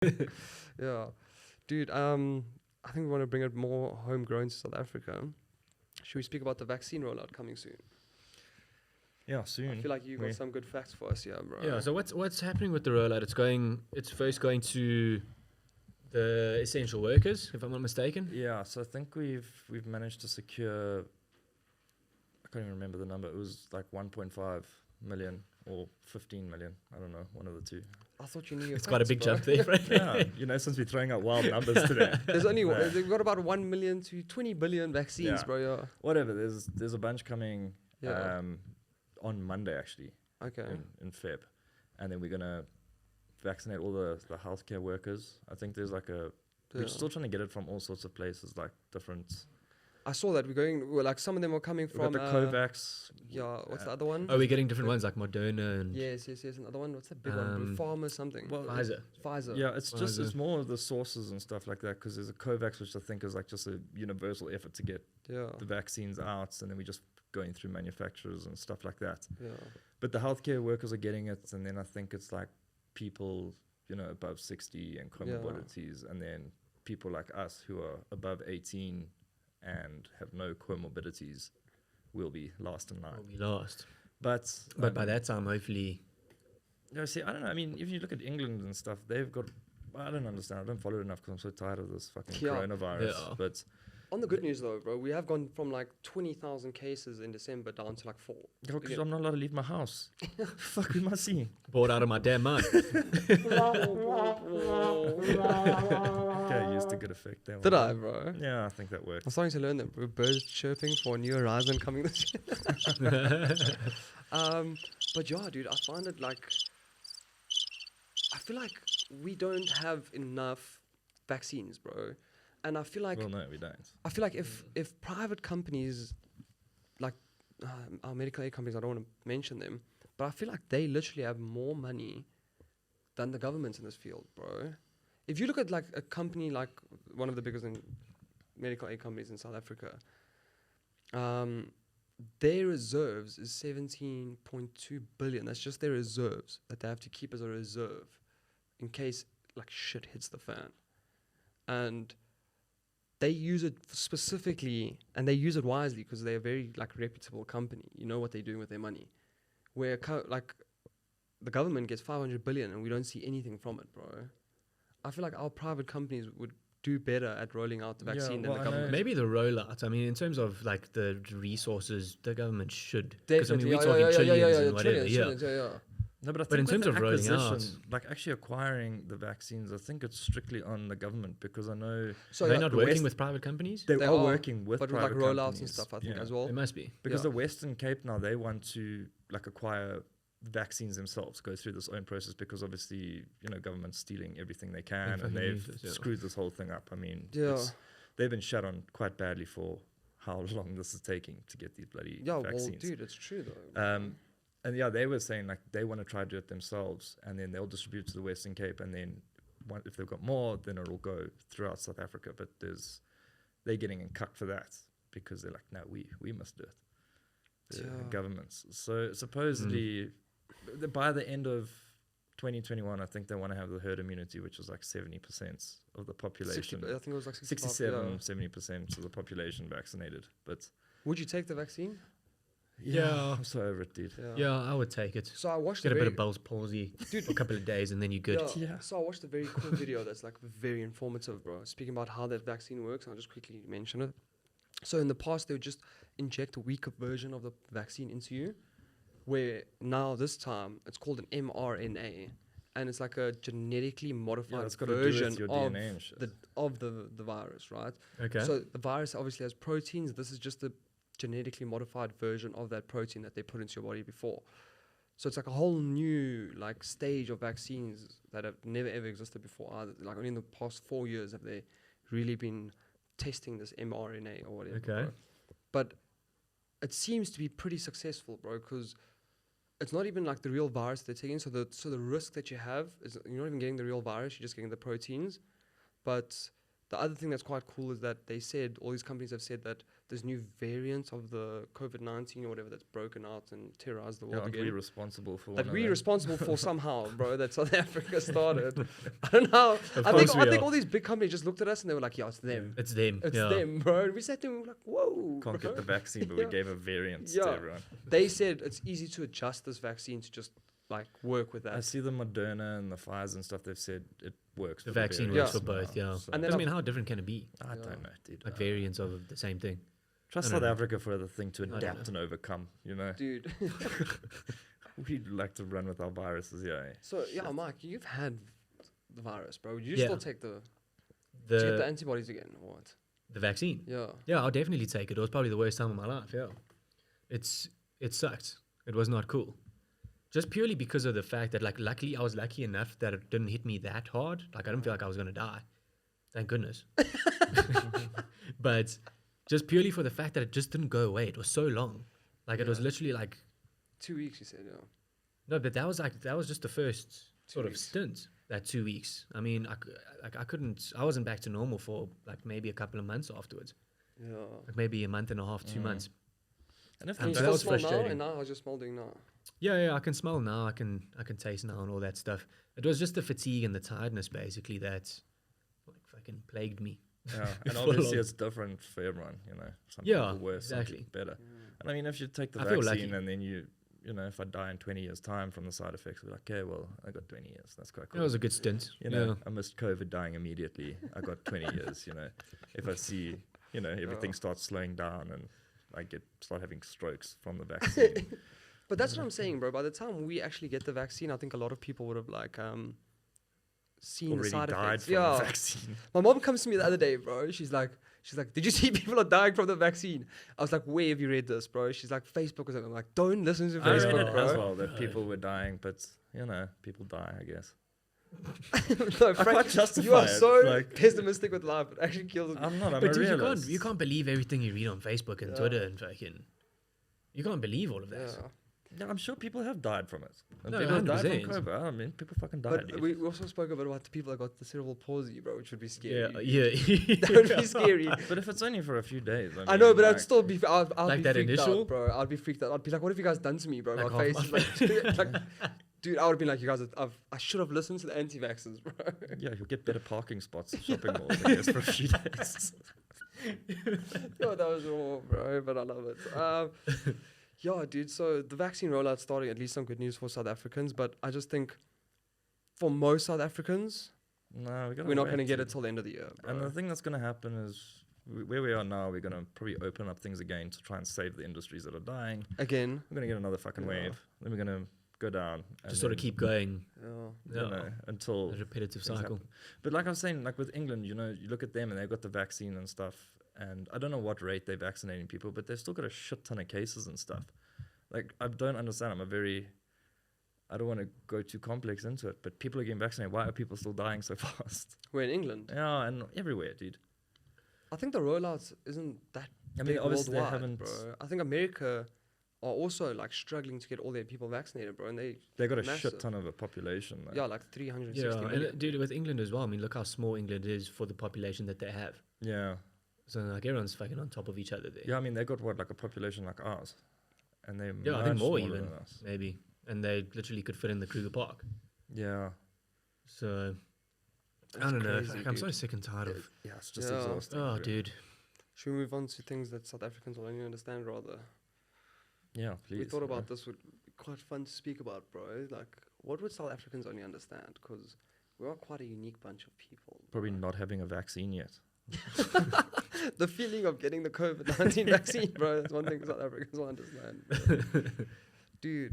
Yeah, dude. I think we want to bring it more homegrown to South Africa. Should we speak about the vaccine rollout coming soon? Yeah, soon. I feel like you got some good facts for us here, bro. Yeah. So what's happening with the rollout? It's first going to the essential workers, if I'm not mistaken. Yeah, so I think we've managed to secure. I can't even remember the number. It was like 1.5 million or 15 million. I don't know, one of the two. I thought you knew your It's quite a facts, big bro. jump there, right? Yeah, since we're throwing out wild numbers today. There's only Yeah. they've got about 1 million to 20 billion vaccines, Yeah. bro. Yeah. Whatever. There's a bunch coming Yeah. on Monday actually Okay. in Feb, and then we're gonna vaccinate all the healthcare workers. I think there's like Yeah. we're still trying to get it from all sorts of places, like different. I saw that well, like some of them are coming We've got from the COVAX. Yeah. What's the other one? Oh, we're getting different ones like Moderna and Yes. Another one. What's that big one? Pharma something. Well, Pfizer. Pfizer. Yeah, it's Pfizer. more of the sources and stuff like that, because there's a COVAX, which I think is like just a universal effort to get Yeah. the vaccines out, and then we're just going through manufacturers and stuff like that. Yeah. But the healthcare workers are getting it, and then I think it's like people, above 60 and comorbidities, and then people like us who are above 18 and have no comorbidities will be last in line. will be last. But By that time, hopefully, see, I don't know. I mean, if you look at England and stuff, they've got. I don't understand. I don't follow it enough because I'm so tired of this fucking Yeah. coronavirus. Yeah. But On the good news though, bro, we have gone from like 20,000 cases in December down to like 4. because I'm not allowed to leave my house. Fuck, we must see. bored out of my damn mind. Okay, I used a good effect there. Did I, bro? Yeah, I think that worked. I'm starting to learn that birds chirping for a new horizon coming this year. But yeah, dude, I find it like I feel like we don't have enough vaccines, bro. And I feel like Well, no, we don't. I feel like if private companies like our medical aid companies, I don't want to mention them, but I feel like they literally have more money than the governments in this field, bro. If you look at like a company like one of the biggest medical aid companies in South Africa, their reserves is 17.2 billion. That's just their reserves that they have to keep as a reserve in case like shit hits the fan. And they use it specifically, and they use it wisely because they're a very like reputable company. You know what they're doing with their money. Where like the government gets 500 billion and we don't see anything from it, bro. I feel like our private companies would do better at rolling out the Yeah, vaccine than well, the I know. government. Maybe the rollout. I mean, in terms of like the resources, the government should. Because I mean, Definitely, we're talking trillions and whatever. trillions, Yeah. yeah. No, but I think But in with terms the of rolling acquisition, out- like actually acquiring the vaccines, I think it's strictly on the government, because I know So They're yeah, not the working West- with private companies? they They are are, working with but with like private rollouts and companies. stuff, I think Yeah. as well. It must be. Because Yeah. the Western Cape now, they want to like acquire vaccines themselves, go through this own process, because obviously, government's stealing everything they can, and fucking they've useless, yeah. screwed this whole thing up. I mean, Yeah. they've been shut on quite badly for how long this is taking to get these bloody Yeah, well, vaccines. dude, it's true though. And yeah, they were saying like they want to try to do it themselves, and then they'll distribute to the Western Cape, and then if they've got more, then it'll go throughout South Africa. But they're getting cut for that because they're like, no, we must do it. The Yeah. governments. So supposedly, by the end of 2021, I think they want to have the herd immunity, which is like 70% of the 60, population. I think it was like 65, 67, yeah. 70% of the population vaccinated. But Would you take the vaccine? Yeah. I'm so over it, dude. Yeah, I would take it. So I watched Get a the bit very, of Bell's palsy Dude. for a couple of days and then you're good. Yeah. Yeah. So I watched a very cool video that's like very informative, bro. Speaking about how that vaccine works, I'll just quickly mention it. So in the past, they would just inject a weaker version of the vaccine into you, where now this time it's called an mRNA, and it's like a genetically modified it's got to do version with your of DNA and shit. the virus, right? Okay. So the virus obviously has proteins. This is just the genetically modified version of that protein that they put into your body before. So it's like a whole new like stage of vaccines that have never ever existed before. Like only in the past 4 years have they really been testing this mRNA or whatever. Okay. Bro. But it seems to be pretty successful, bro, because it's not even like the real virus they're taking. So the risk that you have is you're not even getting the real virus. You're just getting the proteins. But the other thing that's quite cool is that they said, all these companies have said that there's new variants of the COVID-19 or whatever that's broken out and terrorized the world Aren't we again. responsible for That one of we're them? responsible for somehow, bro, that South Africa started. I don't know. Of I course think we are. all these big companies just looked at us and they were like, yeah, it's them. It's them. It's yeah. them, bro. And we sat there and we were like, whoa. Can't bro. get the vaccine, but Yeah. we gave a variant Yeah. to everyone. They said it's easy to adjust this vaccine to just like work with I that. see the Moderna and the Pfizer and stuff. They've said it works. The for vaccine variants works for now, both, yeah. so- And I then mean, how different can it be? I Yeah. don't know, dude. Like variants of the same thing. Trust I don't South know. Africa for the thing to don't adapt know. and overcome. You know, Dude. we'd like to run with our viruses. Yeah. So, yeah, Mike, you've had the virus, bro. Would you Yeah. still take the... Did you get the The antibodies again or what? the vaccine. Yeah. Yeah, I'll definitely take it. It was probably the worst time of my life. Yeah, it sucked. It was not cool. Just purely because of the fact that, like, luckily I was lucky enough that it didn't hit me that hard. Like, I didn't feel like I was gonna die. Thank goodness. But just purely for the fact that it just didn't go away. It was so long. Like, it was Yeah. literally like 2 weeks, you said, yeah. no, but that was just the first 2 sort of weeks. stint. That 2 weeks. I mean, I wasn't back to normal for like maybe a couple of months afterwards. Yeah. Like maybe a month and a half, 2 months. And if Can you that still was smell now? frustrating. And now, how's your smell doing now? Yeah, I can smell now. I can taste now and all that stuff. It was just the fatigue and the tiredness basically that like fucking plagued me. Yeah, and Full obviously on. it's different for everyone, you know. Some Yeah, people worse, some exactly. people better. And I mean, if you take the I feel vaccine lucky. and then you know, if I die in 20 years' time from the side effects, we're like, okay, well, I got 20 years. That's quite That cool. was a good stint. You know, Yeah. I missed COVID dying immediately. I got 20 years, you know. If I see, you know, everything starts slowing down and I start having strokes from the vaccine. But that's what I'm saying, bro. By the time we actually get the vaccine, I think a lot of people would have like seen the Already side died effects. from Yeah. the vaccine. My mom comes to me the other day, bro. She's like, did you see people are dying from the vaccine? I was like, where have you read this, bro? She's like, Facebook or something. I'm like, don't listen to I read Facebook, it bro. as well that people were dying, but you know, people die, I guess. No, Frank, can't justify you are it, so like- pessimistic with life. It actually kills me. I'm not. I'm But a dude, realist. you can't believe everything you read on Facebook and Yeah. Twitter and fucking. You can't believe all of that. Yeah. Yeah, I'm sure people have died from it. And No, people have died from 100%. COVID. I mean, people fucking died. But dude. we also spoke a bit about the people that got the cerebral palsy, bro, which would be scary. Yeah. That would be scary. But if it's only for a few days, I know, but like, I'd still be. I'd Like be that freaked initial? out, bro. I'd be freaked out. I'd be like, "What have you guys done to me, bro?" Like my face, half is my like, dude. I would be like, "You guys, I should have listened to the anti-vaxxers, bro." Yeah, you'll get better parking spots at shopping malls, I guess, for a few days. Yo, that was raw, bro. But I love it. Yeah, dude. So the vaccine rollout starting. At least some good news for South Africans, but I just think for most South Africans, No, we're not going to get it till the end of the year, bro. And the thing that's going to happen is where we are now, we're going to probably open up things again to try and save the industries that are dying. Again, We're going to get another fucking Yeah. wave. Then we're going to go down. And Just sort of then, keep going. yeah. you know, until A repetitive things cycle. happen. But like I was saying, like with England, you know, you look at them and they've got the vaccine and stuff. And I don't know what rate they're vaccinating people, but they've still got a shit ton of cases and stuff. Like, I don't understand. I don't want to go too complex into it, but people are getting vaccinated. Why are people still dying so fast? We're in England. Yeah, and everywhere, dude. I think the rollout isn't that I mean, big obviously they worldwide, haven't. bro. I think America are also like struggling to get all their people vaccinated, bro. And They got a massive. shit ton of a population. Like, yeah, like 360 Yeah, million. and dude, with England as well. I mean, look how small England is for the population that they have. yeah, So like everyone's fucking on top of each other there. yeah. I mean, they got what, like a population like ours, and they Yeah, I think much more smaller even, than us. maybe. And they literally could fit in the Kruger Park. Yeah, So That's I don't know. crazy, Fuck, I'm so dude. sick and tired of. yeah. It's just Yeah. exhausting. Oh, really. dude. Should we move on to things that South Africans will only understand rather? Yeah, please. We thought yeah. about this would be quite fun to speak about, bro. Like, what would South Africans only understand? Because we are quite a unique bunch of people. Probably bro. not having a vaccine yet. The feeling of getting the COVID-19 vaccine, bro. That's one thing South Africans will understand, bro. Dude.